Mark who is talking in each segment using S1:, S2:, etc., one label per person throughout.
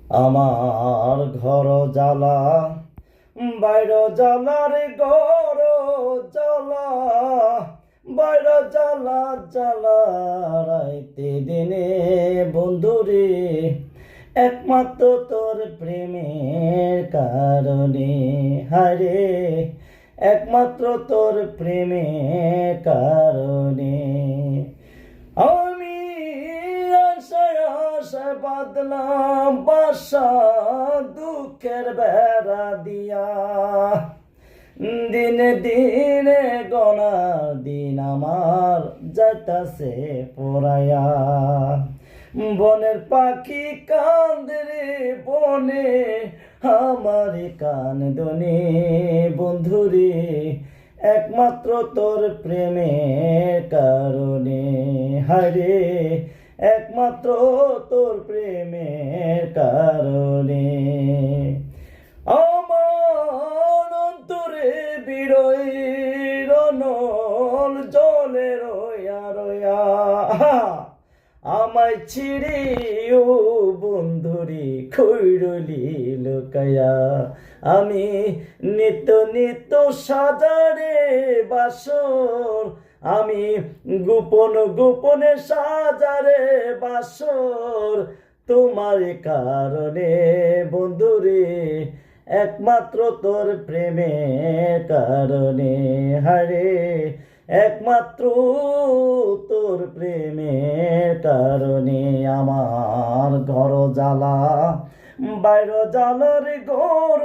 S1: আমার ঘর জ্বালা বাইর জ্বালা রে ঘর জ্বালা বাইর জ্বালা জ্বালা রাইতে দিনে বন্ধুরে একমাত্র তোর প্রেমের কারণে হারে একমাত্র তোর প্রেমের কারণে আমি আশায় আশায় বাঁধলাম বাসা দুঃখের বেড়া দিয়া দিনে দিনে গনার দিন আমার যাইতাছে পড়ায়া বনের পাখি কান্দে রে বনে আমার কান দনে বন্ধুরে একমাত্র তোর প্রেমের কারণে হারে একমাত্র তোর প্রেমের কারণে আমার অন্তরে বিরই রনল জলে রয়া রয়া আমায় ছিড়ে ও বন্ধুরি খৈরলি লোকায়া আমি নিত্য নিত্য সাজারে বাসর আমি গোপন গোপনে সাজারে বাসর তোমার কারণে বন্ধুরে একমাত্র তোর প্রেমের কারণে হারে একমাত্র তোর প্রেমের কারণে আমার ঘর জ্বালা বাইর জ্বালা রে ঘর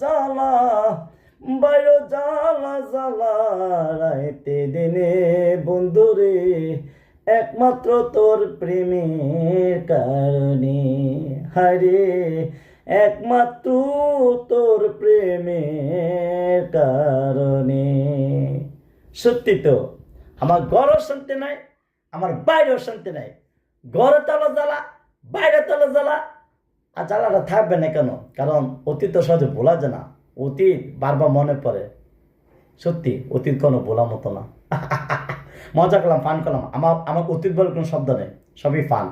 S1: জ্বালা বাইর জ্বালা জ্বালা রাইতে দিনে বন্ধুরে একমাত্র তোর প্রেমের কারণে হারে একমাত্র তোর প্রেমের কারণে সত্যি তো আমার ঘরও শান্তি নাই আমার বাইরেও শান্তি নাই ঘরে তলা জ্বালা বাইরে তলা জ্বালা আর জ্বালাটা থাকবে না কেন কারণ অতীত তো সহজে ভোলা যায় না অতীত বারবার মনে পড়ে সত্যি অতীত কোনো ভোলার মতো না মজা করলাম ফান করলাম আমার অতীত বলে কোনো শব্দ নেই সবই ফান